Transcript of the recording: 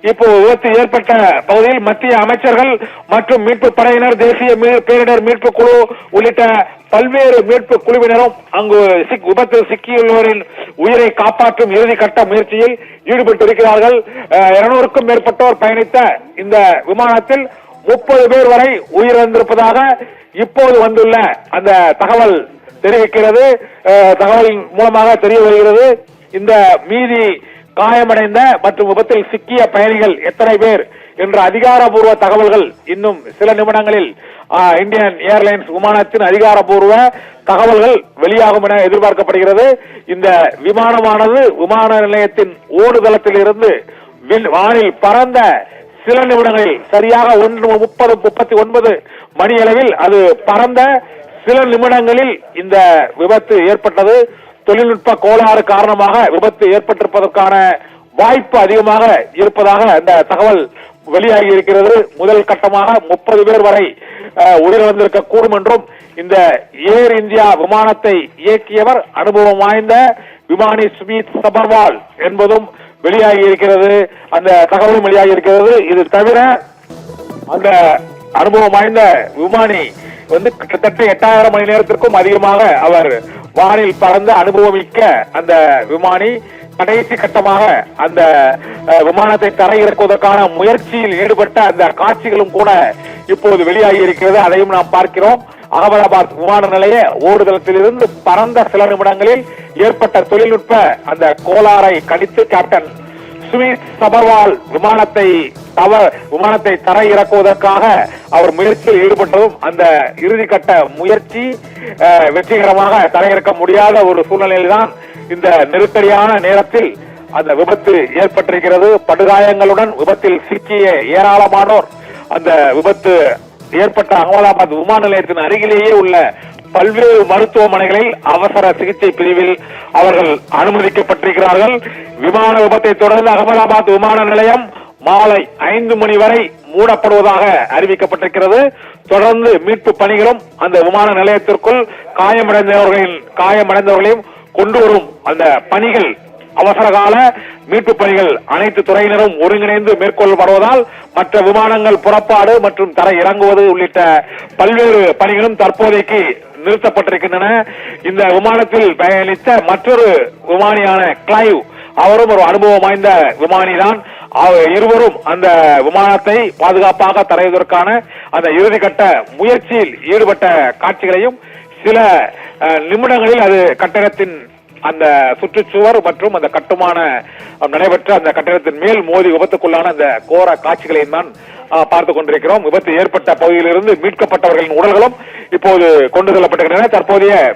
இப்போ விபத்து ஏற்பட்ட பகுதியில் மத்திய அமைச்சர்கள் மற்றும் மீட்பு படையினர், தேசிய பேரிடர் மீட்பு குழு உள்ளிட்ட பல்வேறு மீட்பு குழுவினரும் அங்கு விபத்தில் சிக்கியுள்ளவரின் உயிரை காப்பாற்றும் இறுதி கட்ட முயற்சியில் ஈடுபட்டிருக்கிறார்கள். 200க்கும் மேற்பட்டோர் பயணித்த இந்த விமானத்தில் 30 பேர் வரை உயிரிழந்திருப்பதாக இப்போது வந்துள்ள அந்த தகவல் தெரிவிக்கிறது. தகவல் மூலமாக தெரிய வருகிறது. இந்த மீதி காயமடைந்த மற்றும் விபத்தில் சிக்கிய பயணிகள் எத்தனை பேர் என்ற அதிகாரப்பூர்வ தகவல்கள் இன்னும் சில நிமிடங்களில் இந்தியன் ஏர்லைன்ஸ் விமானத்தின் அதிகாரப்பூர்வ தகவல்கள் வெளியாகும் என எதிர்பார்க்கப்படுகிறது. இந்த விமானமானது விமான நிலையத்தின் ஓடுதளத்தில் இருந்து வானில் பறந்த சில நிமிடங்களில் சரியாக 1:39 மணி அளவில் அது பறந்த சில நிமிடங்களில் இந்த விபத்து ஏற்பட்டது. தொழில்நுட்ப கோளாறு காரணமாக விபத்து ஏற்பட்டிருப்பதற்கான வாய்ப்பு அதிகமாக இருப்பதாக அந்த தகவல் வெளியாகி இருக்கிறது. முதல் கட்டமாக 30 பேர் வரை உயிரிழந்திருக்க கூடும் என்றும், இந்த ஏர் இந்தியா விமானத்தை இயக்கியவர் அனுபவம் வாய்ந்த விமானி சுமித் சபர்வால் என்பதும் வெளியாகி இருக்கிறது. அந்த தகவலும் வெளியாகி இருக்கிறது. இது தவிர அந்த அனுபவம் வாய்ந்த விமானி கிட்டத்தட்ட 8000 மணி நேரத்திற்கும் அதிகமாக அவர் வானில் பறந்த அனுபவமிக்க அந்த விமானி கடைசி கட்டமாக அந்த விமானத்தை தரையிறக்குவதற்கான முயற்சியில் ஈடுபட்ட அந்த காட்சிகளும் கூட இப்போது வெளியாகி இருக்கிறது. அதையும் நாம் பார்க்கிறோம். அகமதாபாத் விமான நிலைய ஓடுதளத்தில் இருந்து பறந்த சில நிமிடங்களில் ஏற்பட்ட தொழில்நுட்ப அந்த கோளாறை கணித்து கேப்டன் சுமித் சபர்வால் விமானத்தை தரை இறக்குவதற்காக அவர் முயற்சியில் ஈடுபட்டதும் அந்த இறுதிக்கட்ட முயற்சி வெற்றிகரமாக தரையிறக்க முடியாத ஒரு சூழ்நிலையில் தான் இந்த நெருக்கடியான நேரத்தில் அந்த விபத்து ஏற்பட்டிருக்கிறது. படுகாயங்களுடன் விபத்தில் சிக்கிய ஏராளமானோர் அந்த விபத்து ஏற்பட்ட அகமதாபாத் விமான நிலையத்தின் அருகிலேயே உள்ள பல்வேறு மருத்துவமனைகளில் அவசர சிகிச்சை பிரிவில் அவர்கள் அனுமதிக்கப்பட்டிருக்கிறார்கள். விமான விபத்தை தொடர்ந்து அகமதாபாத் விமான நிலையம் மாலை 5 மணி வரை மூடப்படுவதாக அறிவிக்கப்பட்டிருக்கிறது. தொடர்ந்து மீட்பு பணிகளும் அந்த விமான நிலையத்திற்குள் காயமடைந்தவர்களையும் கொண்டு வரும் அந்த பணிகள், அவசர கால மீட்பு பணிகள் அனைத்து துறையினரும் ஒருங்கிணைந்து மேற்கொள்ளப்படுவதால் மற்ற விமானங்கள் புறப்பாடு மற்றும் தரை இறங்குவது உள்ளிட்ட பல்வேறு பணிகளும் தற்போதைக்கு நிறுத்தப்பட்டிருக்கின்றன. இந்த விமானத்தில் பயணித்த மற்றொரு விமானியான கிளைவ், அவரும் ஒரு அனுபவம் வாய்ந்த விமானிதான். இருவரும் அந்த விமானத்தை பாதுகாப்பாக தரைவதற்கான அந்த இறுதிக்கட்ட முயற்சியில் ஈடுபட்ட காட்சிகளையும் சில நிமிடங்களில் அது கட்டடத்தின் அந்த சுற்றுச்சுவர் மற்றும் அந்த கட்டுமான நடைபெற்ற அந்த கட்டடத்தின் மேல் மோதி விபத்துக்குள்ளான அந்த கோர காட்சிகளையும் தான் பார்த்துக் கொண்டிருக்கிறோம். விபத்து ஏற்பட்ட பகுதியிலிருந்து மீட்கப்பட்டவர்களின் உடல்களும் இப்போது கொண்டு செல்லப்பட்டிருக்கின்றன. தற்போதைய